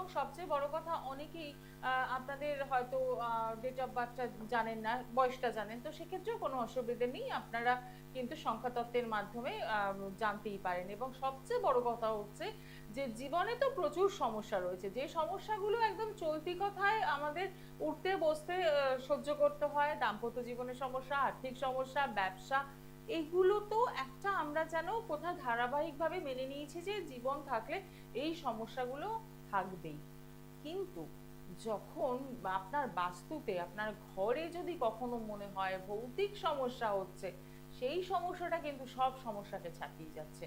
এবং সবচেয়ে বড় কথা অনেকেই আপনাদের হয়তো ডেট অফ বার্থটা জানেন না, বয়সটা জানেন, তো সেক্ষেত্রেও কোনো অসুবিধে নেই, আপনারা কিন্তু সংখ্যাতত্ত্বের মাধ্যমে জানতেই পারেন। এবং সবচেয়ে বড় কথা হচ্ছে যে জীবনে তো প্রচুর সমস্যা রয়েছে, যে সমস্যাগুলো একদম চলতি কথায় আমাদের উঠতে বসতে সহ্য করতে হয়, দাম্পত্য জীবনের সমস্যা, আর্থিক সমস্যা, ব্যবসা, এগুলো তো একটা আমরা যেন কোথায় ধারাবাহিকভাবে মেনে নিয়েছি যে জীবন থাকলে এই সমস্যাগুলো থাকবেই। কিন্তু যখন আপনার বাস্তুতে আপনার ঘরে যদি কখনো মনে হয় ভৌতিক সমস্যা হচ্ছে, সেই সমস্যাটা কিন্তু সব সমস্যাকে ছাপিয়ে যাচ্ছে।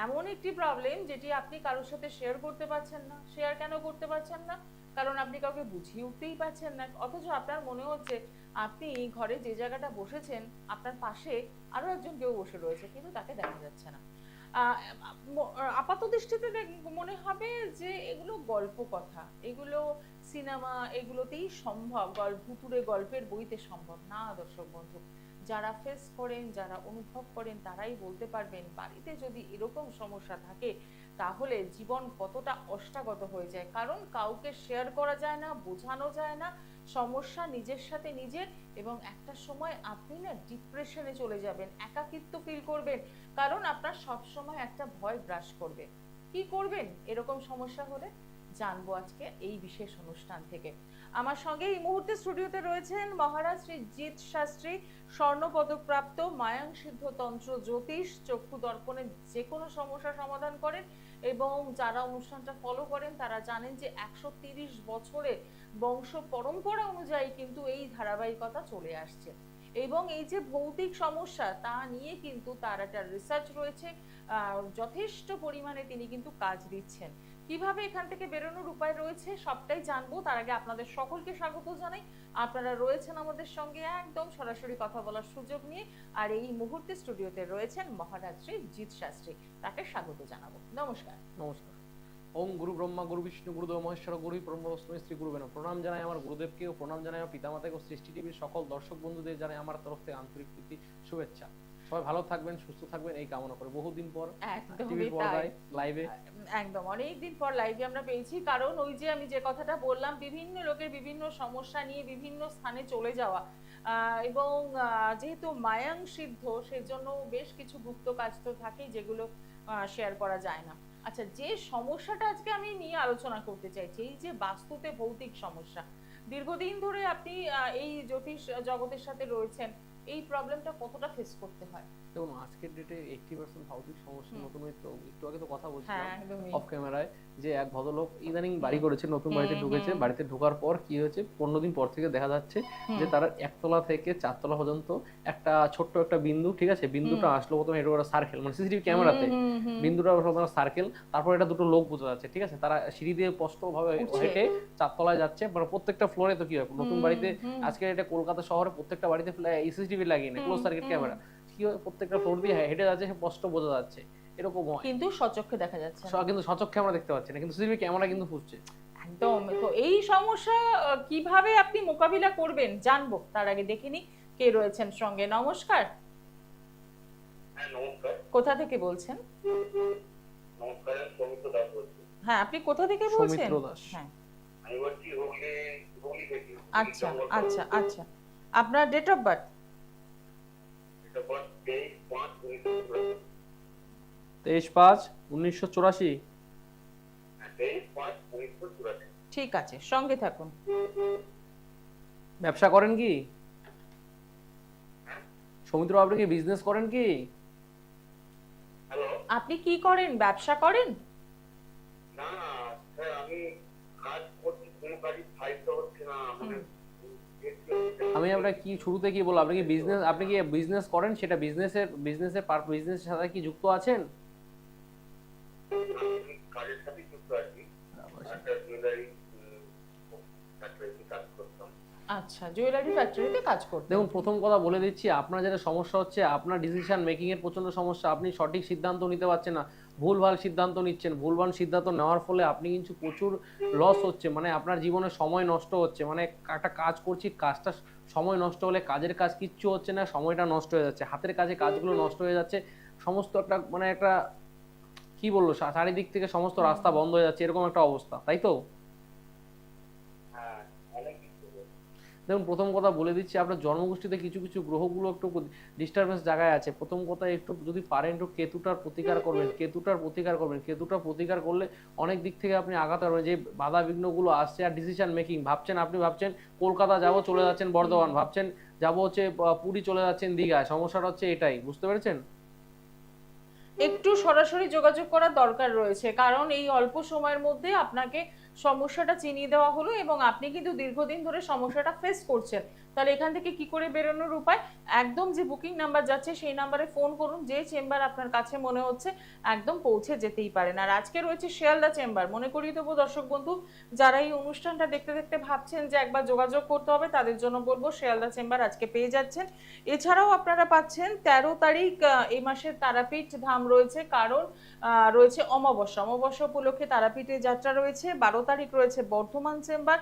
এমন একটি প্রবলেম যেটি আপনি কারোর সাথে শেয়ার করতে পারছেন না। শেয়ার কেন করতে পারছেন না? কারণ আপনি কাউকে বুঝিয়ে উঠতেই পারছেন না, অথচ আপনার মনে হচ্ছে আপনি ঘরে যে জায়গাটা বসেছেন আপনার পাশে আরো একজন কেউ বসে রয়েছে, কিন্তু তাকে দেখা যাচ্ছে না। আপাত দৃষ্টিতে মনে হবে যে এগুলো গল্প কথা, এগুলো সিনেমা, এগুলোতেই সম্ভব, ভুতুড়ে গল্পের বইতে সম্ভব না। দর্শক বন্ধু, যারা ফেস করেন, যারা অনুভব করেন, তারাই বলতে পারবেন বাড়িতে যদি এরকম সমস্যা থাকে তাহলে জীবন কতটা অষ্টাগত হয়ে যায়। কারণ কাউকে শেয়ার করা যায় না, বোঝানো যায় না, সমস্যা নিজের সাথে নিজের, এবং একটা সময় আপনি না ডিপ্রেশনে চলে যাবেন, একাকিত্ব ফিল করবেন, কারণ আপনার সব সময় একটা ভয় গ্রাস করবে। কি করবেন এরকম সমস্যা হলে? জানবো আজকে এই বিশেষ অনুষ্ঠান থেকে। আমার সঙ্গে এই মুহূর্তে স্টুডিওতে রয়েছেন মহারাজ শ্রী জিৎ শাস্ত্রী, স্বর্ণপদকপ্রাপ্ত মায়াং সিদ্ধ তন্ত্র জ্যোতিষ, চক্ষু দর্পণের যে কোনো সমস্যা সমাধান করেন। এবং যারা অনুষ্ঠানটা ফলো করেন তারা জানেন যে 130 বছরে বংশ পরম্পরা অনুযায়ী কিন্তু এই ধারাবাহিকতা চলে আসছে। এবং এই যে ভৌতিক সমস্যা তা নিয়ে কিন্তু তার একটা রিসার্চ রয়েছে, যথেষ্ট পরিমাণে তিনি কিন্তু কাজ দিচ্ছেন। কিভাবে এখান থেকে বেরোনোর উপায় রয়েছে সবটাই জানবো। তার আগে আপনাদের সকলকে স্বাগত জানাই। আপনারা রয়েছেন আমাদের সঙ্গে একদম সরাসরি কথা বলার সুযোগ নিয়ে, আর এই মুহূর্তে স্টুডিওতে রয়েছেন মহারাজ শ্রী জিৎ শাস্ত্রী, তাকে স্বাগত জানাবো। নমস্কার। নমস্কার। ওম গুরু ব্রহ্মা গুরু বিষ্ণু গুরুদেব মহেশ্বর গুরু ব্রহ্মস্মি শ্রী গুরু বেন। প্রণাম জানাই আমার গুরুদেবকে ও প্রণাম জানাই আমার পিতামাতাকে ও সৃষ্টি টিভির সকল দর্শক বন্ধুদের জানাই আমার তরফ থেকে আন্তরিক প্রীতি শুভেচ্ছা। সবাই ভালো থাকবেন, সুস্থ থাকবেন এই কামনা করে বহুদিন পর টিভির পর্দায় লাইভে। একদম অনেকদিন পর লাইভে আমরা পেয়েছি, কারণ ওই যে আমি যে কথাটা বললাম, বিভিন্ন লোকের বিভিন্ন সমস্যা নিয়ে বিভিন্ন স্থানে চলে যাওয়া, এবং যেহেতু মায়াং সিদ্ধ সেজন্য বেশ কিছু গুপ্ত কাজ তো থাকেই যেগুলো শেয়ার করা যায় না। আচ্ছা, যে সমস্যাটা আজকে আমি নিয়ে আলোচনা করতে চাইছি, এই যে বাস্তুতে ভৌতিক সমস্যা, দীর্ঘদিন ধরে আপনি এই জ্যোতিষ জগতের সাথে রয়েছেন, এই প্রবলেমটা কতটা ফেস করতে হয়? দেখুন, আজকের ডেটে 80% ভৌতিক সমস্যা নতুন একটু আগে তো কথা হ্যাঁ, বলছিলাম একদমই। অফ ক্যামেরায়, যে এক ভদ্রলোক ইদানিং বাড়ি করেছে, নতুন বাড়িতে ঢুকেছে। বাড়িতে ঢোকার পর কি হয়েছে, 15 দিন পর থেকে দেখা যাচ্ছে যে তার একতলা থেকে 4 তলা পর্যন্ত একটা ছোট্ট একটা বিন্দু, ঠিক আছে, বিন্দুটা আসলো প্রথমে এটা ওরা সার্কেল, মানে সিসিটিভি ক্যামেরাতে বিন্দুটা সার্কেল, তারপর এটা দুটো লোক বোঝা যাচ্ছে, ঠিক আছে, তারা সিঁড়ি দিয়ে স্পষ্ট ভাবে হেঁটে 4 তলায় যাচ্ছে। মানে প্রত্যেকটা ফ্লোরে তো কি হয়, নতুন বাড়িতে আজকে এটা কলকাতা শহরে প্রত্যেকটা বাড়িতে সিসিটিভি লাগিয়ে নেই, ক্লোজ সার্কিট ক্যামেরা, কি হয় প্রত্যেকটা ফ্লোর দিয়ে হেঁটে যাচ্ছে, স্পষ্ট বোঝা যাচ্ছে, এরকম হয়। কিন্তু সচক্ষে দেখা যাচ্ছে না। কিন্তু সচক্ষে আমরা দেখতে পাচ্ছি না, কিন্তু সিসিটিভি ক্যামেরা কিন্তু ফুটছে। একদম। তো এই সমস্যা কিভাবে আপনি মোকাবিলা করবেন জানবো, তার আগে দেখে নি কে রয়েছেন সঙ্গে। নমস্কার। হ্যাঁ, নমস্কার। কোথা থেকে বলছেন? নমস্কার, সৌমিত্র দাস বলছি। হ্যাঁ, আপনি কোথা থেকে বলছেন? সৌমিত্র দাস। হ্যাঁ। আমি বলছি হুগলি থেকে। আচ্ছা আচ্ছা আচ্ছা, আপনার ডেট অফ বার্থ? এটা বল 23/5/1984। 23/5/1984। 23/5/1984। ঠিক আছে, সঙ্গে থাকুন। ব্যবসা করেন কি সৌমিত্র? আপনি কি বিজনেস করেন কি? হ্যালো। আপনি কি করেন, ব্যবসা করেন? না স্যার, আমি কাজ করছি, কোনো কাজই ফাইলটা হচ্ছে না, মানে আমি আপনাকে কি শুরুতে কি বললাম, আপনি কি বিজনেস করেন, সেটা বিজনেসের সাথে কি যুক্ত আছেন? আমি কাজের সাথে যুক্ত আছি, একটা জুয়েলারি ফ্যাক্টরিতে কাজ করতাম। আচ্ছা, জুয়েলারি ফ্যাক্টরিতে কাজ করতেন। দেখুন, প্রথম কথা বলে দিচ্ছি, আপনার যেটা সমস্যা হচ্ছে, আপনার ডিসিশন মেকিং এর প্রচন্ড সমস্যা। আপনি সঠিক সিদ্ধান্ত নিতে পারছেন না, ভুলভাল সিদ্ধান্ত নিচ্ছেন। ভুলভাল সিদ্ধান্ত নেওয়ার ফলে আপনি কিন্তু প্রচুর লস হচ্ছে, মানে আপনার জীবনে সময় নষ্ট হচ্ছে। মানে একটা কাজ করছি, কাজটা সময় নষ্ট হলে কাজের কাজ কিচ্ছু হচ্ছে না, সময়টা নষ্ট হয়ে যাচ্ছে, হাতের কাজে কাজগুলো নষ্ট হয়ে যাচ্ছে, সমস্ত একটা মানে একটা কি বলবো, চারিদিক থেকে সমস্ত রাস্তা বন্ধ হয়ে যাচ্ছে, এরকম একটা অবস্থা, তাই তো? হ্যাঁ অনেক কিছু। দেখুন প্রথম কথা বলে দিচ্ছি, আপনার জন্মগোষ্ঠীতে কিছু কিছু গ্রহগুলো একটু ডিস্টারবেন্স জায়গায় আছে। প্রথম কথা একটু যদি পারেন একটু কেতুটার প্রতিকার করবেন, কেতুটার প্রতিকার করলে অনেক দিক থেকে আপনি আগাতে পারবেন। যে বাধা বিঘ্নগুলো আসছে আর ডিসিশন মেকিং আপনি ভাবছেন কলকাতা যাব, চলে যাচ্ছেন বর্ধমান, ভাবছেন যাব হচ্ছে পুরী, চলে যাচ্ছেন দীঘায়। সমস্যাটা হচ্ছে এটাই, বুঝতে পেরেছেন? একটু সরাসরি যোগাযোগ করার দরকার রয়েছে, কারণ এই অল্প সময়ের মধ্যে আপনাকে সমস্যাটা চিনিয়ে দেওয়া হলো এবং আপনি কিন্তু দীর্ঘদিন ধরে সমস্যাটা ফেস করছেন। তাহলে এখান থেকে কি করে বেরোনোর উপায়, একদম যে বুকিং নাম্বার যাচ্ছে সেই নাম্বারে ফোন করুন। যে চেম্বার আপনার কাছে মনে হচ্ছে একদম পৌঁছে যেতেই পারেন। আর আজকে রয়েছে শিয়ালদা চেম্বার। মনে করিয়ে দেবো দর্শক বন্ধু, যারা এই অনুষ্ঠানটা দেখতে দেখতে ভাবছেন যে একবার যোগাযোগ করতে হবে, তাদের জন্য বলবো শিয়ালদা চেম্বার আজকে পেয়ে যাচ্ছেন। এছাড়াও আপনারা পাচ্ছেন 13 তারিখ এই মাসের তারাপীঠ ধাম রয়েছে, কারণ রয়েছে অমাবস্যা উপলক্ষে তারাপীঠে যাত্রা রয়েছে। 12 তারিখ রয়েছে বর্ধমান চেম্বার,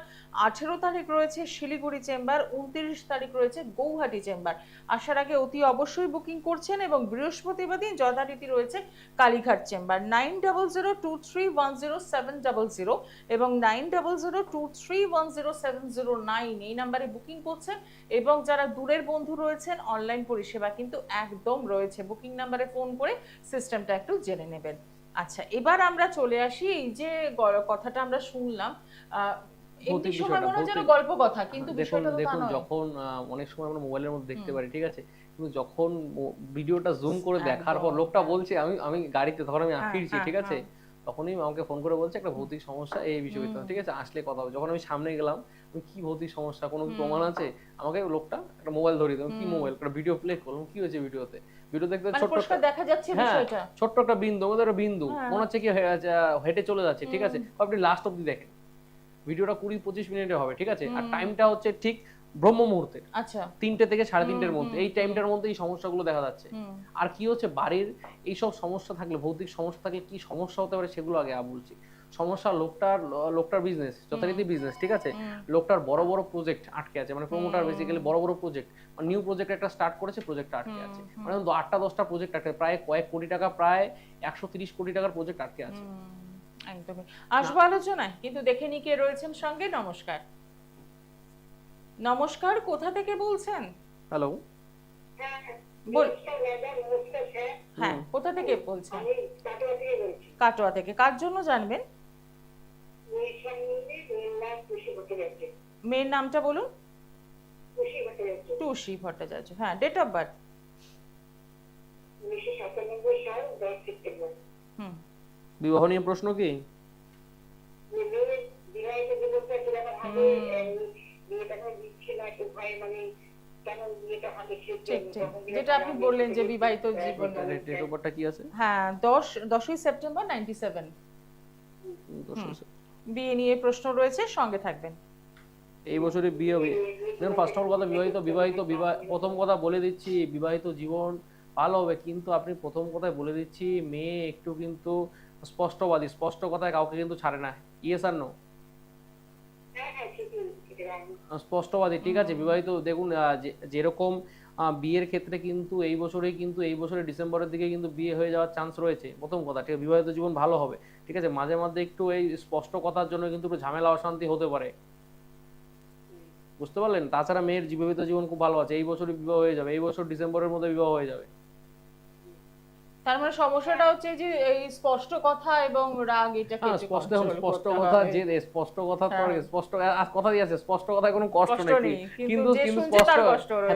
18 তারিখ রয়েছে শিলিগুড়ি চেম্বার, 29 তারিখ রয়েছে গৌহাটি চেম্বার। আসার আগে অতি অবশ্যই বুকিং করছেন। এবং বৃহস্পতিবার দিন যথারীতি রয়েছে কালীঘাট চেম্বার। 9002310700 এবং 9002310709 এই নাম্বারে বুকিং করছেন। এবং যারা দূরের বন্ধু রয়েছেন, অনলাইন পরিষেবা কিন্তু একদম রয়েছে, বুকিং নাম্বারে ফোন করে সিস্টেমটা একটু জেনে নেবেন। আচ্ছা, এবার আমরা চলে আসি এই যে কথাটা আমরা শুনলাম, এমনি সময় মনে হয় যেন গল্প কথা, কিন্তু বিষয়টা তো তা দেখুন নয়। যখন অনেক সময় আমরা মোবাইলের মধ্যে দেখতে পারি, ঠিক আছে, কিন্তু যখন ভিডিওটা জুম করে দেখার পর লোকটা বলছে, আমি গাড়িতে, তখন আমি ফিরছি, ঠিক আছে, তখনই আমাকে ফোন করে বলছে একটা ভৌতিক সমস্যা এই বিষয়ে, ঠিক আছে, আসলে কথা হবে। যখন আমি সামনে গেলাম, কি ভৌতিক সমস্যা, কোনো প্রমাণ আছে? আমাকে লোকটা একটা মোবাইল ধরিয়ে দিল, কি মোবাইল, একটা ভিডিও প্লে করলাম, কি হয়েছে ভিডিওতে, ভিডিও দেখতে মানে ছোট্ট পরিষ্কার দেখা যাচ্ছে বিষয়টা। ছোট্ট একটা বিন্দু, আমাদের একটা বিন্দু মনে হচ্ছে কি হেঁটে চলে যাচ্ছে, ঠিক আছে, আপনি লাস্ট অব্দি দেখেন, ভিডিওটা 20-25 মিনিটে হবে, ঠিক আছে, আর টাইমটা হচ্ছে ঠিক ব্রহ্ম মুহূর্তে, আচ্ছা, 3টে থেকে 3:30-র মধ্যে, এই টাইমটার মধ্যে এই সমস্যাগুলো দেখা যাচ্ছে। আর কি হচ্ছে, বাড়ির এইসব সমস্যা থাকলে, ভৌতিক সমস্যা থাকলে কি সমস্যা হতে পারে সেগুলো আগে বলছি। সমস্যা লোকটার বিজনেস, যথারীতি বিজনেস, ঠিক আছে, লোকটার বড় বড় প্রজেক্ট আটকে আছে, মানে প্রমোটার বেসিক্যালি বড় বড় প্রজেক্ট, নিউ প্রজেক্ট একটা স্টার্ট করেছে, প্রজেক্টটা আটকে আছে, মানে 8টা-10টা প্রজেক্ট আটকে, প্রায় কয়েক কোটি টাকা, প্রায় 130 কোটি টাকার প্রজেক্ট আটকে আছে। একদমই। আসবো আলোচনায়, কিন্তু দেখে নি কে রয়েছেন সঙ্গে। নমস্কার, নমস্কার, কোথা থেকে বলছেন? হ্যালো, হ্যাঁ, কোথা থেকে বলছেন? কাটোয়া থেকে। কার জন্য জানবেন? মেয়ের নামটা বলুন। টুসি ভট্টাচার্য। হ্যাঁ, ডেট অফ বার্থ? 1997 সাল 10 সেপ্টেম্বর। বিবাহ নিয়ে প্রশ্ন কি? বিবাহিত জীবনটা কিরকম হবে, বিয়েটা দিচ্ছে না, একটু ভয়, মানে কেন বিয়েটা হবে, ঠিক ঠিক, যেটা আপনি বললেন যে বিবাহিত জীবন। ডেট অফ বার্থটা কি আছে? হ্যাঁ, 10ই সেপ্টেম্বর 97। বিয়ে নিয়ে প্রশ্ন রয়েছে, সঙ্গে থাকবেন। এই বছরে বিয়ে হবে। দেখুন ফার্স্ট অফ অল কথা, প্রথম কথা বলে দিচ্ছি, বিবাহিত জীবন ভালো হবে, কিন্তু আপনি প্রথম কথায় বলে দিচ্ছি, মেয়ে একটু কিন্তু স্পষ্টবাদী, স্পষ্ট কথায় কাউকে কিন্তু ছাড়ে না। ইয়েস আর নো? স্পষ্টবাদী, ঠিক আছে। বিবাহিত দেখুন যেরকম বিয়ের ক্ষেত্রে কিন্তু এই বছরে ডিসেম্বরের দিকে কিন্তু বিয়ে হয়ে যাওয়ার চান্স রয়েছে, প্রথম কথা, ঠিক আছে, বিবাহিত জীবন ভালো হবে, ঠিক আছে। মাঝে মাঝে একটু এই স্পষ্ট কথার জন্য কিন্তু একটু ঝামেলা অশান্তি হতে পারে, বুঝতে পারলেন। তাছাড়া মেয়ের বিবাহিত জীবন খুব ভালো আছে, এই বছরই বিবাহ হয়ে যাবে, এই বছর ডিসেম্বরের মধ্যে বিবাহ হয়ে যাবে। তার মানে সমস্যাটা হচ্ছে যে এই স্পষ্ট কথা এবং রাগ, এটাকে স্পষ্ট কথা, যে স্পষ্ট কথা তো স্পষ্ট কথা দিয়ে আছে, স্পষ্ট কথায় কোনো কষ্ট নেই, কিন্তু স্পষ্ট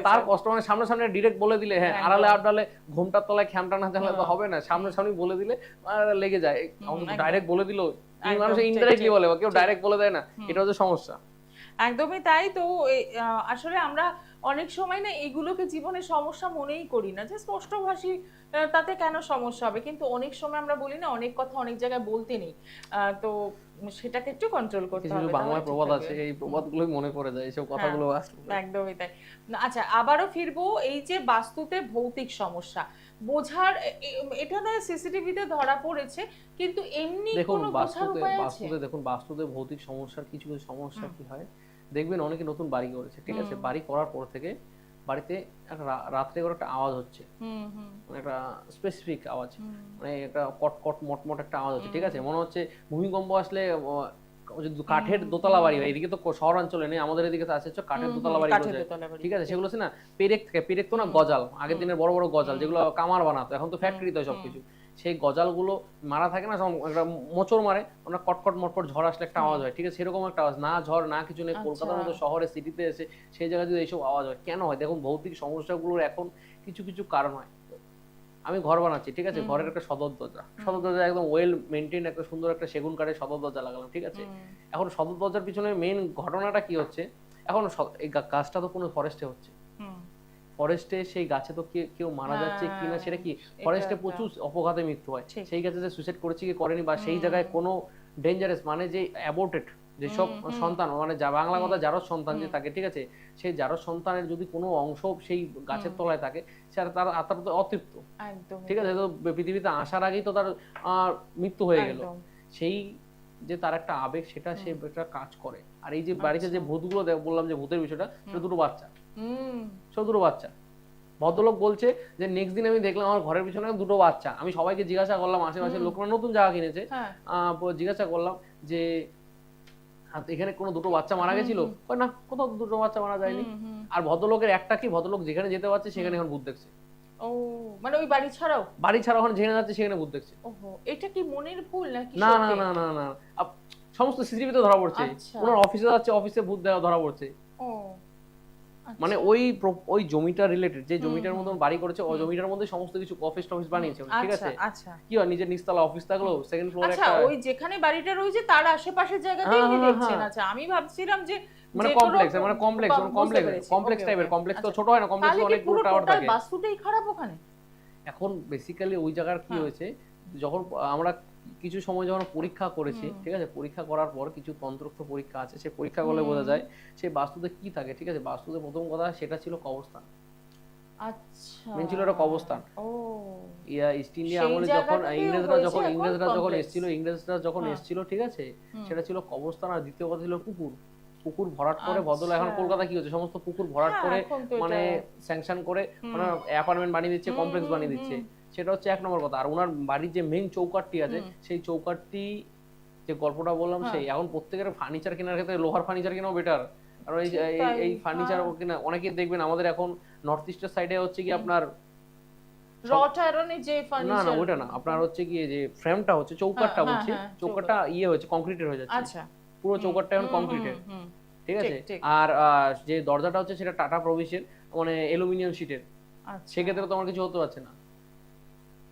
তার কষ্ট, মানে সামনে সামনে ডিরেক্ট বলে দিলে, হ্যাঁ, আড়ালে আড়ালে ঘুমটার তলায় খ্যামটা না জানলে তো হবে না, সামনে সামনে বলে দিলে লেগে যায়। ডাইরেক্ট বলে দিল, মানুষ ইনডাইরেক্টলি বলে, কেউ ডাইরেক্ট বলে দেয় না, এটা হচ্ছে সমস্যা। একদমই তাই। তো আসলে আমরা অনেক সময় না এগুলোকে জীবনে সমস্যা মনেই করি না, যে স্পষ্টভাষী তাতে কেন সমস্যা হবে, কিন্তু অনেক সময় আমরা বলি না, অনেক কথা অনেক জায়গায় বলতে নেই, তো সেটাকে একটু কন্ট্রোল করতে হবে। কিছু বাংলা প্রবাদ আছে, এই প্রবাদগুলোই মনে পড়ে যায় এইসব কথাগুলো আসলে। একদমই তাই। আচ্ছা, আবারও ফিরবো এই যে বাস্তুতে ভৌতিক সমস্যা বোঝার, এটা না সিসিটিভিতে ধরা পড়েছে, কিন্তু এমনি কোনো বোঝার উপায় আছে? দেখুন বাস্তুতে ভৌতিক সমস্যার কিছু কিছু সমস্যা কি হয়, দেখবেন অনেকে নতুন বাড়ি করেছে, ঠিক আছে, বাড়ি করার পর থেকে বাড়িতে একটা রাত্রে করে একটা আওয়াজ হচ্ছে, মানে একটা স্পেসিফিক আওয়াজ, মানে একটা কট কট মটমট একটা আওয়াজ হচ্ছে, ঠিক আছে, মনে হচ্ছে ভূমিকম্প আসলে কাঠের দোতলা বাড়ি হয়, এদিকে তো শহরাঞ্চলে নেই, আমাদের এদিকে তো আছে হচ্ছে কাঠের দোতলা বাড়ি কাঠের রয়েছে, দোতলা বাড়ি। ঠিক আছে, সেগুলো আছে না পেরেক তো না গজাল, আগের দিনের বড় বড় গজাল যেগুলো কামার বানাতো, এখন তো ফ্যাক্টরিতে হয় সবকিছু, সেই গজালগুলো মারা থাকে না, সব একটা মোচড় মারে, ওরা কটকট মটকট ঝড় আসলে একটা আওয়াজ হয়, ঠিক আছে, সেরকম একটা আওয়াজ, না ঝড় না কিছু নেই, কলকাতার মতো শহরে সিটিতে এসে সেই জায়গায় যদি এইসব আওয়াজ হয় কেন হয়? দেখুন ভৌতিক সমস্যাগুলোর এখন কিছু কিছু কারণ হয়। আমি ঘর বানাচ্ছি, ঠিক আছে, ঘরের একটা সদর দরজা একদম ওয়েল মেনটেন, একটা সুন্দর একটা সেগুন কাঠের সদর দরজা লাগালাম, ঠিক আছে, এখন সদর দরজার পিছনে মেইন ঘটনাটা কি হচ্ছে, এখন এই গাছটা তো কোনো ফরেস্টে হচ্ছে, ফরেস্টে সেই গাছে তো কেউ মারা যাচ্ছে কিনা সেটা কি, ফরেস্টে প্রচুর অপঘাতে মৃত্যু হয়, সেই গাছে যে সুইসাইড করেছে কি করেনি, বা সেই জায়গায় কোনো ডেঞ্জারাস মানে যে অ্যাবর্টেড যেসব সন্তান, মানে যা বাংলা কথা জারজ সন্তান যে থাকে, ঠিক আছে, সেই জারজ সন্তানের যদি কোনো অংশ সেই গাছের তলায় থাকে, তার আত্মার তো অতৃপ্ত, ঠিক আছে, তো পৃথিবীতে আসার আগেই তো তার মৃত্যু হয়ে গেল, সেই যে তার একটা আবেগ সেটা সে একটা কাজ করে। আর এই যে বাড়িতে যে ভূতগুলো বললাম যে ভূতের বিষয়টা, সেটা দুটো বাচ্চা, সব দুটো বাচ্চা। ভদ্রলোক বলছে যে নেক্সট দিন আমি দেখলাম আমার ঘরের পিছনে দুটো বাচ্চা, আমি সবাইকে জিজ্ঞাসা করলাম, আশেপাশের লোকরা নতুন জায়গা কিনেছে, জিজ্ঞাসা করলাম যে এখানে কোনো দুটো বাচ্চা মারা গেছিল, না কোথাও দুটো বাচ্চা মারা যায়নি। আর ভদ্রলোকের একটা কি, ভদ্রলোক যেখানে যেতে পারছে সেখানে এখন ভূত দেখছে। ও মানে ওই বাড়ি ছাড়াও এখন যেখানে যাচ্ছে সেখানে ভূত দেখছে। ওহো, এটা কি মনের ভুল নাকি? না না না না না, সমস্ত সিসিটিভিতে ধরা পড়ছে, ওনার অফিসে যাচ্ছে, অফিসে ভূত ধরা পড়ছে। ও মানে ওই জমিটা রিলেটেড, যে জমিটার মধ্যে বাড়ি করেছে, ওই জমিটার মধ্যে সমস্ত কিছু অফিস বানিয়েছে, ঠিক আছে, আচ্ছা, কি হয় নিজের নিচতলা অফিস থাকলো, সেকেন্ড ফ্লোরে আচ্ছা, একটা, ওই যেখানে বাড়িটা রয়েছে তার আশেপাশের জায়গাতেই উনি দেখছেন। আচ্ছা, আমি ভাবছিলাম যে মানে কমপ্লেক্স টাইপের, কমপ্লেক্স তো ছোট হয় না, কমপ্লেক্স অনেক বড় টাওয়ার থাকে, বাস্তুটাই খারাপ ওখানে। এখন বেসিক্যালি ওই জায়গার কি হয়েছে, যখন আমরা কিছু সময় যখন পরীক্ষা করেছি, ঠিক আছে, পরীক্ষা করার পর কিছু তন্ত্রোক্ত পরীক্ষা আছে, সেই পরীক্ষা করলে বোঝা যায় সেই বাস্তুতে কি থাকে, ঠিক আছে, বাস্তুতে প্রথম কথা সেটা ছিল কবরস্থান। আচ্ছা, মেন ছিল একটা কবরস্থান। ও ইস্ট ইন্ডিয়া আমলে যখন ইংরেজরা যখন এসেছিল, ঠিক আছে, সেটা ছিল কবরস্থান। আর দ্বিতীয় কথা ছিল পুকুর ভরাট করে, ভদ্রলা এখন কলকাতা কি হচ্ছে, সমস্ত পুকুর ভরাট করে মানে স্যাংশন করে মানে অ্যাপার্টমেন্ট বানিয়ে দিচ্ছে, কমপ্লেক্স বানিয়ে দিচ্ছে, সেটা হচ্ছে এক নম্বর কথা। আর ওনার বাড়ির যে মেইন চৌকাঠটি আছে, সেই চৌকাঠটি যে গল্পটা বললাম, সেই এখন প্রত্যেকের ফার্নিচার কেনার ক্ষেত্রে লোহার ফার্নিচার কেনাও বেটার। আর এই ফার্নিচার কিনা অনেকে দেখবেন আমাদের এখন নর্থ ইস্টের সাইডে হচ্ছে কি আপনার রট আয়রনের যে ফার্নিচার, না ওটা না, আপনার হচ্ছে কি যে ফ্রেমটা হচ্ছে চৌকাঠটা বলছি, চৌকাঠটা হয়েছে কংক্রিটের হয়ে যাচ্ছে, আচ্ছা, পুরো চৌকাঠটা এখন কংক্রিটের, ঠিক আছে। আর যে দরজাটা হচ্ছে সেটা টাটা প্রভিসের মানে অ্যালুমিনিয়াম শীটের, সেক্ষেত্রে তোমার কিছু হতে পারছে না।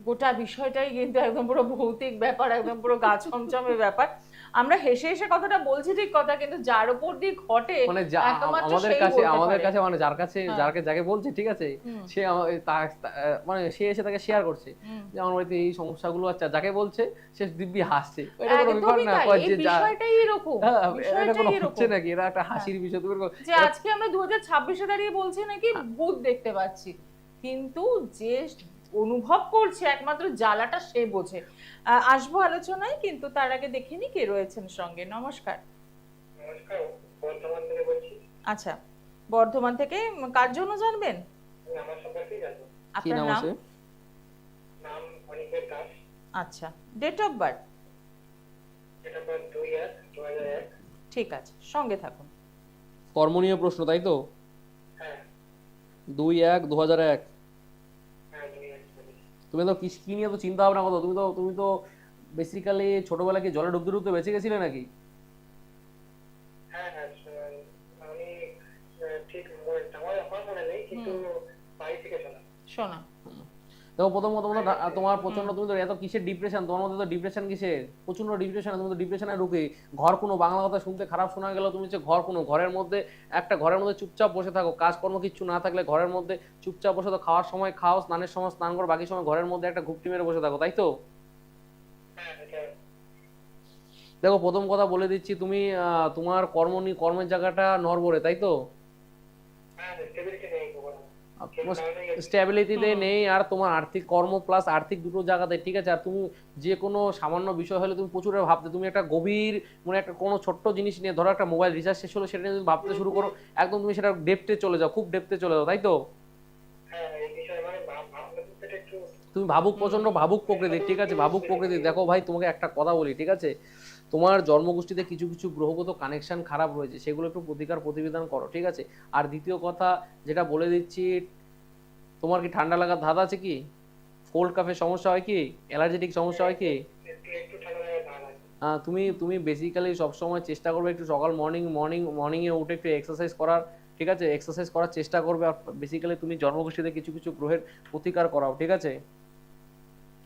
গোটা বিষয়টাই কিন্তু একদম পুরো ভৌতিক ব্যাপার, একদম পুরো গা ছমছমে ব্যাপার। আমরা হেসে হেসে কথাটা বলছি ঠিক কথা, কিন্তু যার উপর দিয়ে ঘটে মানে আমাদের কাছে মানে যাকে বলছে, ঠিক আছে, সে মানে সে এসে তাকে শেয়ার করছে যে আমার বাড়িতে এই সমস্যাগুলো, আচ্ছা যাকে বলছে সে দিব্যি হাসছে, এটা কোনো ব্যাপার না, বিষয়টাই এরকম, এটা কোনো হচ্ছে নাকি, এটা একটা হাসির বিষয়। যে আজকে আমরা 2026-এ দাঁড়িয়ে বলছি নাকি ভূত দেখতে পাচ্ছি, কিন্তু যে অনুভব করছে একমাত্র জ্বালাটা সে বোঝে। আসবো আলোচনায়, কিন্তু তার আগে দেখে নি কে রয়েছেন সঙ্গে। নমস্কার। নমস্কার, বর্ধমান থেকে বলছি। আচ্ছা, বর্ধমান থেকে কার জন্য জানবেন? আমার সম্পর্কেই জানবো। কি নাম আছে? নাম অনিকেত দাস। আচ্ছা, date of birth? Date of birth 2/1/2001। ঠিক আছে, সঙ্গে থাকুন। কর্ম নিয়ে প্রশ্ন, তাই তো? হ্যাঁ 2/1/2001। হ্যাঁ 2/1। তুমি তো কি নিয়ে তো চিন্তা ভাবনা করো, তুমি তো বেসিক্যালি ছোটবেলা কি জলে ডুবতে বেঁচে গেছিলে নাকি? হ্যাঁ আমি ঠিক আমার মনে নেই, কিন্তু বাড়ি থেকে শোনা। দেখো প্রথম তোমার প্রচন্ড, তুমি তো এত কিসের ডিপ্রেশন, তোমার মধ্যে তো ডিপ্রেশন কিসের, প্রচন্ড ডিপ্রেশন, তুমি তো ডিপ্রেশনে ঢুকে ঘর কোনো বাংলা কথা শুনতে খারাপ শোনা গেল, তুমি হচ্ছে ঘরের মধ্যে চুপচাপ বসে থাকো, কাজকর্ম কিছু না থাকলে ঘরের মধ্যে চুপচাপ বসে থাকো, খাওয়ার সময় খাও, স্নানের সময় স্নান করো, বাকি সময় ঘরের মধ্যে একটা ঘুপটি মেরে বসে থাকো, তাই তো? দেখো প্রথম কথা বলে দিচ্ছি, তুমি তোমার কর্মের জায়গাটা নড়বড়ে, তাই তো? স্টেবিলিটিতে নেই, আর তোমার আর্থিক কর্ম প্লাস আর্থিক দুটো জায়গাতে, ঠিক আছে। আর তুমি যে কোনো সামান্য বিষয় হলে তুমি প্রচুর ভাবতে, তুমি একটা গভীর মানে একটা কোনো ছোট্ট জিনিস নিয়ে, ধরো একটা মোবাইল রিচার্জ শেষ হলো, সেটা নিয়ে তুমি ভাবতে শুরু করো, একদম তুমি সেটা ডেপথে চলে যাও, খুব ডেপথে চলে যাও, তাই তো? তুমি প্রচন্ড ভাবুক প্রকৃতির, ঠিক আছে, ভাবুক প্রকৃতির। দেখো ভাই তোমাকে একটা কথা বলি, ঠিক আছে, তোমার জন্মগোষ্ঠীতে কিছু কিছু গ্রহগত কানেকশন খারাপ রয়েছে, সেগুলো একটু প্রতিকার প্রতিবিধান করো, ঠিক আছে? আর দ্বিতীয় কথা যেটা বলে দিচ্ছি, তোমার কি ঠান্ডা লাগার ধাত আছে কি? কোল্ড কাফের সমস্যা হয় কি? অ্যালার্জেটিক সমস্যা হয় কি? একটু ঠান্ডা লাগে ভালো লাগে। তুমি তুমি বেসিক্যালি সবসময় চেষ্টা করবে একটু সকাল মর্নিংয়ে উঠে একটু এক্সারসাইজ করার, ঠিক আছে? এক্সারসাইজ করার চেষ্টা করবে। আর বেসিক্যালি তুমি জন্মগোষ্ঠীতে কিছু কিছু গ্রহের প্রতিকার করাও, ঠিক আছে?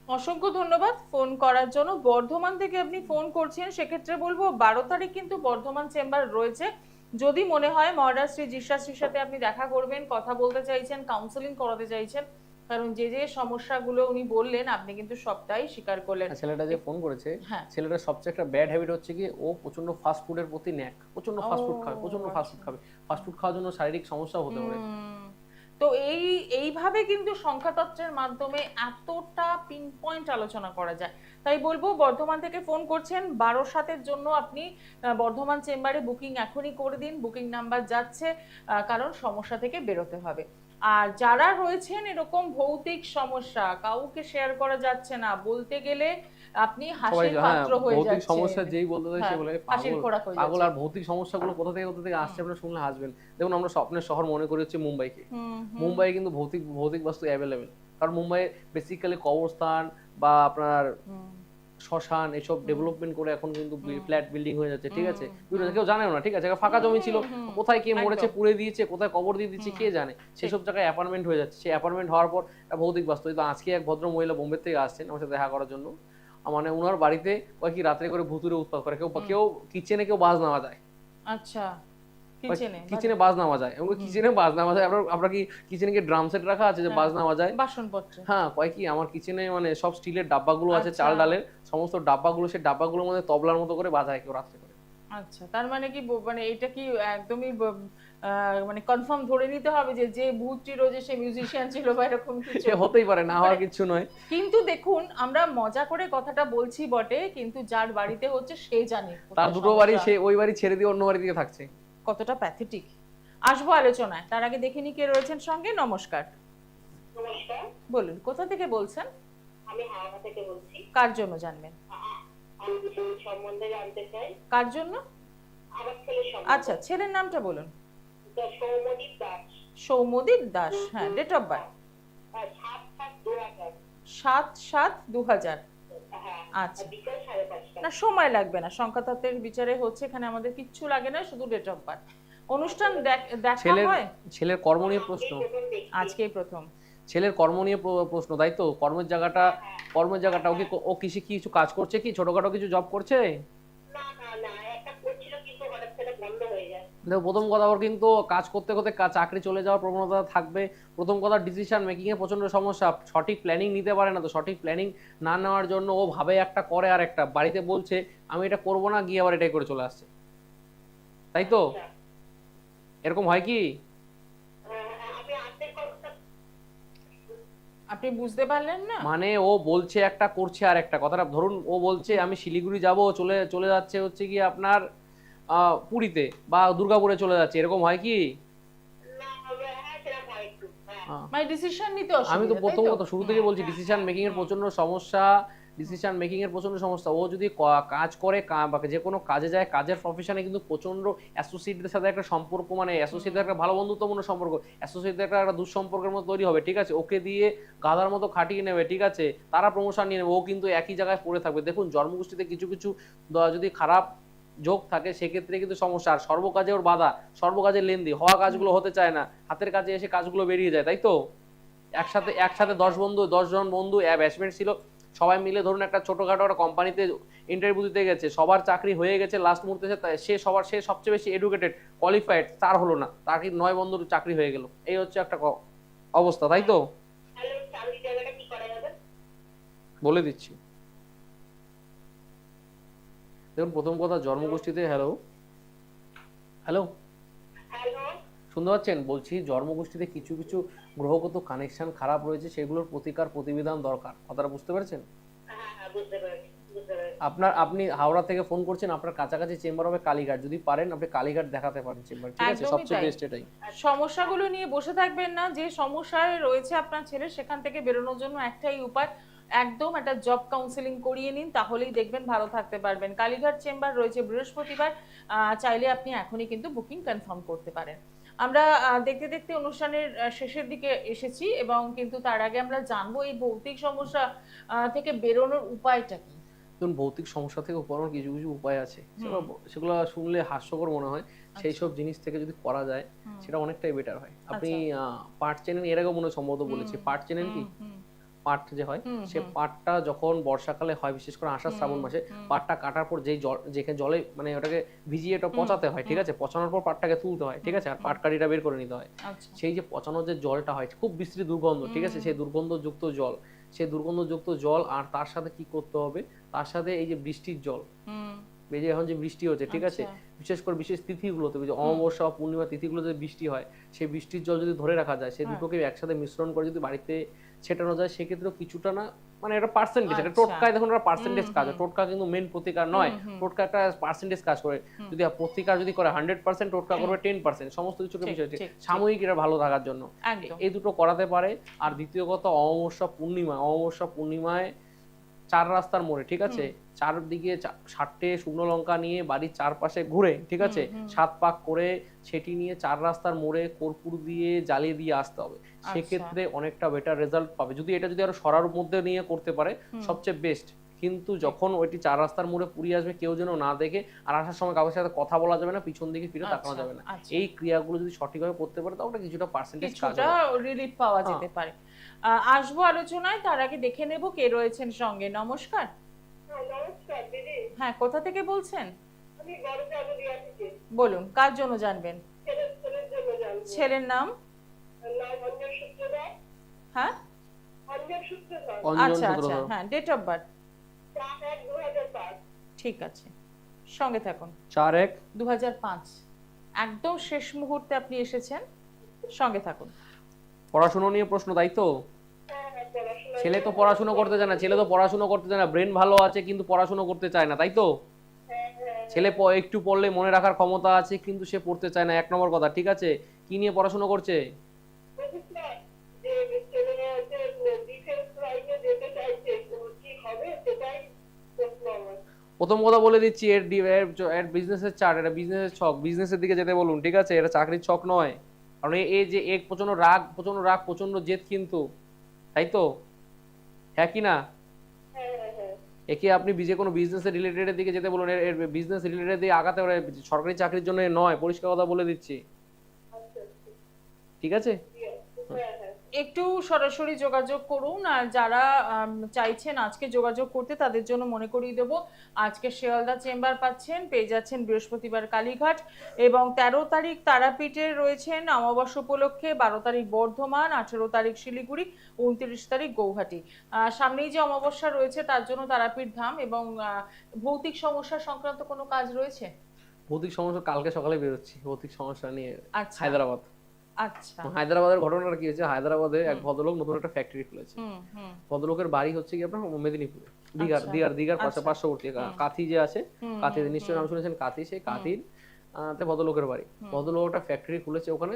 অসংখ্য ধন্যবাদ ফোন করার জন্য। বর্ধমান থেকে আপনি ফোন করছেন, সেক্ষেত্রে বলবো 12 তারিখ কিন্তু বর্ধমান চেম্বার রয়েছে। যদি মনে হয় মহারাজ শ্রী যিশাশ্রীর সাথে আপনি দেখা করবেন, কথা বলতে চাইছেন, কাউন্সেলিং করাতে চাইছেন, কারণ যে যে সমস্যাগুলো উনি বললেন আপনি কিন্তু সবটাই স্বীকার করলেন। ছেলেটা যে ফোন করেছে, হ্যাঁ। ছেলেটার সবচেয়ে একটা ব্যাড হ্যাবিট হচ্ছে কি, ও প্রচন্ড ফাস্ট ফুডের প্রতি ন্যাক, প্রচন্ড ফাস্ট ফুড খাবে, প্রচন্ড ফাস্ট ফুড খাবে। ফাস্ট ফুড খাওয়ার জন্য শারীরিক সমস্যাও হতে পারে। তো এইভাবে কিন্তু সংখ্যাতত্ত্বের মাধ্যমে এতটা পিন পয়েন্ট আলোচনা করা যায়। তাই বলবো বর্ধমান থেকে ফোন করছেন, 12/7-এর জন্য আপনি বর্ধমান চেম্বারে বুকিং এখনই করে দিন, বুকিং নাম্বার যাচ্ছে, কারণ সমস্যা থেকে বেরোতে হবে। আর যারা রয়েছেন এরকম ভৌতিক সমস্যা, কাউকে শেয়ার করা যাচ্ছে না, বলতে গেলে আপনি হাসির পাত্র হয়ে ভৌতিক যাচ্ছেন। সমস্যা যেই বলতে দেয় সে বলে হাসির খোরাক হয়ে পাগল। যাচ্ছে। আর ভৌতিক সমস্যাগুলো কোথা থেকে আসছে আপনারা শুনলে হাসবেন। দেখুন, আমরা স্বপ্নের শহর মনে করি হচ্ছে মুম্বাইকে। মুম্বাই কিন্তু ভৌতিক বস্তু অ্যাভেলেবেল। কারণ মুম্বাই বেসিক্যালি কবরস্থান বা আপনার শ্মশান এসব ডেভেলপমেন্ট করে এখন কিন্তু ফ্ল্যাট বিল্ডিং হয়ে যাচ্ছে, ঠিক আছে? কেউ জানেও না, ঠিক আছে? ফাঁকা জমি ছিল, কোথায় কে মরেছে, পুড়ে দিয়েছে, কোথায় কবর দিয়ে দিচ্ছে কে জানে। সেসব জায়গায় অ্যাপার্টমেন্ট হয়ে যাচ্ছে। সেই অ্যাপার্টমেন্ট হওয়ার পর একটা ভৌতিক বাস্তু। তো আজকে এক ভদ্র মহিলা বোম্বে থেকে আসছেন আমার সাথে দেখা করার জন্য। মানে ওনার বাড়িতে কি রাত্রে করে ভুতুরে উৎপাত করে, কেউ কিচেনে কেউ বাজ নামা যায়। আচ্ছা, কিচেনে বাজ নামা যায়, এবং কিচেনে বাজ নামা যায়। আপনার কি কিচেনে কি ড্রাম সেট রাখা আছে যে বাজ নামা যায়? বাসনপত্র। হ্যাঁ, কি আমার কিচেনে মানে সব স্টিলের ডাব্বাগুলো আছে, চাল ডালের সমস্ত ডাব্বাগুলো, সেই ডাব্বাগুলোর মধ্যে তবলার মতো করে বাজায় কেউ রাত্রে করে। আচ্ছা, তার মানে কি মানে এটা কি একদমই মানে কনফার্ম ধরে নিতে হবে যে ভূতটি রোজে সে মিউজিশিয়ান ছিল বা এরকম কিছু? হতেই পারে, না হওয়ার কিছু নয়। কিন্তু দেখুন, আমরা মজা করে কথাটা বলছি বটে, কিন্তু যার বাড়িতে হচ্ছে সে জানে তার দুটো বাড়ি, সে ওই বাড়ি ছেড়ে দিয়ে অন্য বাড়ি থেকে থাকছে। কতটা প্যাথেটিক। আসবো আলোচনায়, তার আগে দেখে নি কে রয়েছেন সঙ্গে। নমস্কার, নমস্কার, বলুন কোথা থেকে বলছেন, আমি হাওড়া থেকে বলছি। কার জন্য জানবেন? আমি ছেলের সম্বন্ধে জানতে চাই। কার জন্য? আমার ছেলের সম্বন্ধে। আচ্ছা, ছেলের নামটা বলুন। সৌম্যদীপ দাস। সৌম্যদীপ দাস, হ্যাঁ। Date of birth? 7/7/2000। 7/7/2000। হ্যাঁ, আচ্ছা, বিকাল 5:30টা। না সময় লাগবে না, সংখ্যাতত্ত্বের বিচারে হচ্ছে, এখানে আমাদের কিচ্ছু লাগে না, শুধু ডেট অফ বার্থ। অনুষ্ঠান দেখা হয়? ছেলের কর্ম নিয়ে প্রশ্ন, আজকেই প্রথম। ছেলের কর্ম নিয়ে প্রশ্ন, তাই তো? কর্মের জায়গাটা ও কিছু কাজ করছে কি, ছোটখাটো কিছু জব করছে? না না না, একটা করছিল কিন্তু হঠাৎ করে বন্ধ হয়ে যায়। দেখো, প্রথম কথা, ওর কিন্তু কাজ করতে করতে চাকরি চলে যাওয়ার প্রবণতা থাকবে। প্রথম কথা, ডিসিশন মেকিং এ প্রচন্ড সমস্যা, সঠিক প্ল্যানিং নিতে পারে না। তো সঠিক প্ল্যানিং না নেওয়ার জন্য ও ভাবে একটা, করে আর একটা। বাড়িতে বলছে আমি এটা করবো না, গিয়ে আবার এটাই করে চলে আসছে, তাই তো? এরকম হয় কি? আমি আর্ধেক কথা আপনি বুঝতে পারলেন না? মানে ও বলছে একটা, করছে আর একটা। কথাটা ধরুন, ও বলছে আমি শিলিগুড়ি যাব, চলে যাচ্ছে হচ্ছে কি আপনার পুরীতে বা দুর্গাপুরে চলে যাচ্ছে, এরকম হয় কি? না হবে। হ্যাঁ, সেরকম হয় একটু। হ্যাঁ, মানে ডিসিশন নিতে আমি তো অসুবিধা, তাই প্রথম তো? কথা শুরু থেকে বলছি, ডিসিশন মেকিং এর প্রচন্ড সমস্যা। ও যদি কাজ করে বা যে কোনো কাজে যায়, কাজের প্রফেশনে কিন্তু প্রচন্ড অ্যাসোসিয়েটদের সাথে একটা সম্পর্ক, মানে অ্যাসোসিয়েটদের একটা ভালো বন্ধুত্বপূর্ণ সম্পর্ক, অ্যাসোসিয়েটদের একটা দুঃসম্পর্কের মতো তৈরি হবে, ঠিক আছে? ওকে দিয়ে গাধার মতো খাটিয়ে নেবে, ঠিক আছে? তারা প্রমোশন নিয়ে নেবে, ও কিন্তু একই জায়গায় পড়ে থাকবে। দেখুন, জন্মগোষ্ঠীতে কিছু যদি খারাপ যোগ থাকে সেক্ষেত্রে কিন্তু সমস্যা। আর সর্বকাজে ওর বাধা, সর্বকাজে লেন্দি, হওয়া কাজগুলো হতে চায় না, হাতের কাছে এসে কাজগুলো বেরিয়ে যায়, তাই তো? একসাথে 10 জন বন্ধু ব্যাচমেট ছিল, সবাই মিলে ধরুন একটা ছোটখাটো একটা কোম্পানিতে ইন্টারভিউ দিতে গেছে, সবার চাকরি হয়ে গেছে, লাস্ট মুহূর্তে সে সবচেয়ে বেশি এডুকেটেড, কোয়ালিফাইড, তার হলো না, তার 9 বন্ধুর চাকরি হয়ে গেল। এই হচ্ছে একটা অবস্থা, তাই তো? তাহলে চাকরি জায়গাটা কি করা যাবে? বলে দিচ্ছি। দেখুন, প্রথম কথা, জন্মগোষ্ঠীতে হ্যালো হ্যালো, শুনতে পাচ্ছেন? বলছি জন্মগোষ্ঠীতে কিছু গ্রহগত কানেকশন খারাপ রয়েছে, সেগুলোর প্রতিকার প্রতিবিধান দরকার। কথাটা বুঝতে পারছেন? হ্যাঁ, বুঝতে পেরেছি। আপনি হাওড়া থেকে ফোন করছেন, আপনার কাছাকাছি চেম্বার হবে কালীঘাট। যদি পারেন আপনি কালীঘাট দেখাতে পারেন চেম্বার, ঠিক আছে? একদমই সবচেয়ে তাই। বেস্ট এটাই। সমস্যাগুলো নিয়ে বসে থাকবেন না, যে সমস্যায় রয়েছে আপনার ছেলে সেখান থেকে বেরোনোর জন্য একটাই উপায়, একদম একটা জব কাউন্সেলিং করিয়ে নিন, তাহলেই দেখবেন ভালো থাকতে পারবেন। কালীঘাট চেম্বার রয়েছে বৃহস্পতিবার, চাইলে আপনি এখনই কিন্তু বুকিং কনফার্ম করতে পারেন। আমরা দেখতে দেখতে অনুষ্ঠানের শেষের দিকে এসেছি, এবং কিন্তু তার আগে আমরা জানবো এই ভৌতিক সমস্যা থেকে বেরোনোর উপায়টা কি। ধরুন ভৌতিক সমস্যা থেকে উপরানোর কিছু কিছু উপায় আছে, সেগুলো শুনলে হাস্যকর মনে হয়। সেই সব জিনিস থেকে যদি করা যায় সেটা অনেকটাই বেটার হয়। আপনি পাট চেনেন, এর আগেও মনে হয় সম্ভবত বলেছি, পাট চেনেন কি? পাট যে হয়, সে পাটটা যখন বর্ষাকালে হয়, বিশেষ করে আষাঢ় শ্রাবণ মাসে, পাটটা কাটার পর যেই জল, যেখানে জলে মানে ওটাকে ভিজিয়ে এটা পচাতে হয়, ঠিক আছে, পচানোর পর পাটটাকে তুলতে হয়, ঠিক আছে, আর পাট কাঠিটা বের করে নিতে হয়। সেই যে পচানোর যে জলটা হয়, খুব বিশ্রী দুর্গন্ধ, ঠিক আছে, সেই দুর্গন্ধযুক্ত জল, সেই দুর্গন্ধযুক্ত জল, আর তার সাথে কি করতে হবে, তার সাথে এই যে বৃষ্টির জল, এই যে এখন যে বৃষ্টি হচ্ছে, ঠিক আছে, বিশেষ করে বিশেষ তিথিগুলোতে, যে অমাবস্যা বা পূর্ণিমা তিথিগুলোতে বৃষ্টি হয়, সেই বৃষ্টির জল যদি ধরে রাখা যায়, সেই দুটোকে একসাথে মিশ্রণ করে যদি বাড়িতে ছেটানো যায়, সেক্ষেত্রেও কিছুটা না, মানে এটা পার্সেন্টেজ, এটা টোটকায় দেখুন একটা পার্সেন্টেজ কাজ, টোটকা কিন্তু মেন প্রতিকার নয়, টোটকা একটা পার্সেন্টেজ কাজ করে। যদি প্রতিকার যদি করে 100%, টোটকা করবে 10%, সমস্ত কিছুকে বিষয় সাময়িক এটা ভালো থাকার জন্য এই দুটো করাতে পারে। আর দ্বিতীয় কথা, অমাবস্যা পূর্ণিমায় 4 রাস্তার মোড়ে, ঠিক আছে, চারদিকে 7টে শুকনো লঙ্কা নিয়ে বাড়ির চারপাশে ঘুরে, ঠিক আছে, 7 পাক করে সেটি নিয়ে 4 রাস্তার মোড়ে কর্পূর দিয়ে জ্বালিয়ে দিয়ে আসতে হবে। সেক্ষেত্রে অনেকটা বেটার রেজাল্ট পাবে। যদি এটা যদি আরো সরার মধ্যে নিয়ে করতে পারে সবচেয়ে বেস্ট। কিন্তু যখন ওইটি 4 রাস্তার মোড়ে পুড়িয়ে আসবে, কেউ যেন না দেখে, আর আসার সময় কারোর সাথে কথা বলা যাবে না, পিছন দিকে ফিরে তাকানো যাবে না। এই ক্রিয়াগুলো যদি সঠিকভাবে করতে পারে, তাহলে কিছুটা পার্সেন্টেজ কাজ হবে, রিলিফ পাওয়া যেতে পারে। আসবো আলোচনায়, তার আগে দেখে নেব কে রয়েছেন সঙ্গে। নমস্কার। নমস্কার দিদি। হ্যাঁ, কোথা থেকে বলছেন? আমি বড়জাগুলিয়া থেকে। বলুন, কার জন্য জানবেন? ছেলের জন্য জানবো। ছেলের নাম? নাম অঞ্জন সূত্রধর। হ্যাঁ, অঞ্জন সূত্রধর। আচ্ছা আচ্ছা, হ্যাঁ, ডেট অফ বার্থ? 4/1/2005। ঠিক আছে, সঙ্গে থাকুন। 4/1/2005। একদম শেষ মুহূর্তে আপনি এসেছেন, সঙ্গে থাকুন। পড়াশোনা নিয়ে প্রশ্ন, তাই তো? ছেলে তো পড়াশোনা করতে চায় না, ব্রেন ভালো আছে কিন্তু পড়াশোনা করতে চায় না, তাই তো? ছেলে একটু পড়লে মনে রাখার ক্ষমতা আছে, কিন্তু সে পড়তে চায় না, 1 নম্বর কথা, ঠিক আছে। কি নিয়ে পড়াশোনা করছে? প্রথম কথা বলে দিচ্ছি, এর বিজনেসের চার্ট, এটা বিজনেসের ছক, বিজনেসের দিকে যেতে বলুন, ঠিক আছে, এটা চাকরির ছক নয়। কারণ এই যে এক প্রচন্ড রাগ, প্রচন্ড জেদ কিন্তু, তাই তো? হ্যাঁ কি না? একে আপনি যে কোনো বিজনেস রিলেটেড দিকে যেতে বলুন, এর বিজনেস রিলেটেড দিয়ে আগাতে পারে, সরকারি চাকরির জন্য নয়, পরিষ্কার কথা বলে দিচ্ছি, ঠিক আছে? একটু সরাসরি যোগাযোগ করুন, আর যারা চাইছেন আজকে যোগাযোগ করতে, তাদের জন্য মনে করিয়ে দেবো, আজকে শিয়ালদা চেম্বার পাচ্ছেন, পেয়ে যাচ্ছেন বৃহস্পতিবার কালীঘাট, এবং 13 তারিখ তারাপীঠে রয়েছেন অমাবস্যা উপলক্ষে, 12 তারিখ বর্ধমান, 18 তারিখ শিলিগুড়ি, 29 তারিখ গৌহাটি। সামনেই যে অমাবস্যা রয়েছে তার জন্য তারাপীঠ ধাম। এবং ভৌতিক সমস্যা সংক্রান্ত কোনো কাজ রয়েছে? ভৌতিক সমস্যা কালকে সকালে বেরোচ্ছি, ভৌতিক সমস্যা নিয়ে হায়দ্রাবাদ। আচ্ছা, হায়দ্রাবাদের ঘটনাটা কি হয়েছে, হায়দ্রাবাদে এক ভদ্রলোক নতুন একটা ফ্যাক্টরি খুলেছে। ভদ্রলোকের বাড়ি হচ্ছে কি আপনার মেদিনীপুরে, দীঘার পার্শ্ববর্তী কাথি যে আছে, কাথি নিশ্চয়ই নাম শুনেছেন, কাথি, সেই কাথির ভদ্রলোকের বাড়ি। ভদ্রলোক একটা ফ্যাক্টরি খুলেছে ওখানে,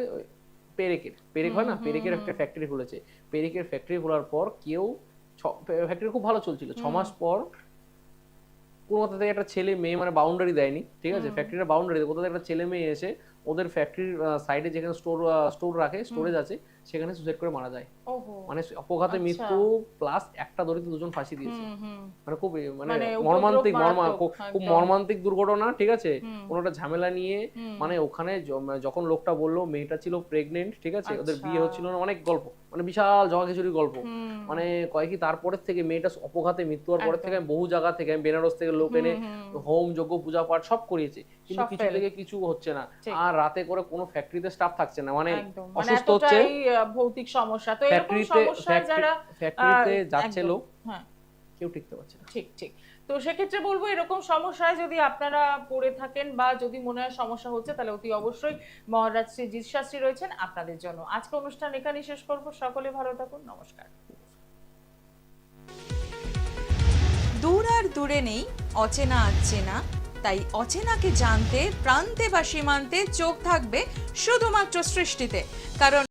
পেরেক হয় না, পেরেকের একটা ফ্যাক্টরি খুলেছে। পেরেকের ফ্যাক্টরি খোলার পর ফ্যাক্টরি খুব ভালো চলছিল, 6 মাস পর কোথা থেকে একটা ছেলে মেয়ে, মানে বাউন্ডারি দেয়নি, ঠিক আছে, ফ্যাক্টরির বাউন্ডারি, কোথা থেকে একটা ছেলে মেয়ে এসে ওদের ফ্যাক্টরির সাইডে যেখানে স্টোর রাখে, স্টোরেজ আছে, সেখানে সুসাইড করে মারা যায়। মানে অপঘাতে মৃত্যু প্লাস একটা দড়িতে 2জন ফাঁসি দিয়েছে। মানে খুব মর্মান্তিক দুর্ঘটনা, ঠিক আছে। কোনোটা ঝামেলা নিয়ে, মানে ওখানে যখন লোকটা বললো মেয়েটা ছিল প্রেগনেন্ট, ঠিক আছে, ওদের বিয়ে হচ্ছিল না, অনেক গল্প, মানে বিশাল জগাখিচুড়ি গল্প, মানে কয়েক তারপরের থেকে মেয়েটা অপঘাতে মৃত্যু হওয়ার পরের থেকে বহু জায়গা থেকে, বেনারস থেকে লোক এনে হোম যজ্ঞ পূজা পাঠ সব করিয়েছে, কিন্তু কিছু থেকে কিছু হচ্ছে না। আর রাতে করে কোনো ফ্যাক্টরিতে স্টাফ থাকছে না, মানে অসুস্থ হচ্ছে, ভৌতিক সমস্যা। তো এরকম সমস্যা যারা ফ্যাক্টরিতে যাচ্ছে লোক, কেউ টিকতে পারছে না। ঠিক। তো সেক্ষেত্রে বলবো, এরকম সমস্যায় যদি আপনারা পড়ে থাকেন বা যদি মনে হয় সমস্যা হচ্ছে, তাহলে অতি অবশ্যই মহারাজ শ্রী জিৎ শাস্ত্রী রয়েছেন আপনাদের জন্য। আজকে অনুষ্ঠান এখানেই শেষ করবো। সকলে ভালো থাকুন, নমস্কার। দূর আর দূরে নেই অচেনা আচেনা, তাই অচেনাকে জানতে প্রান্তে বা সীমান্তে চোখ থাকবে শুধুমাত্র সৃষ্টিতে, কারণ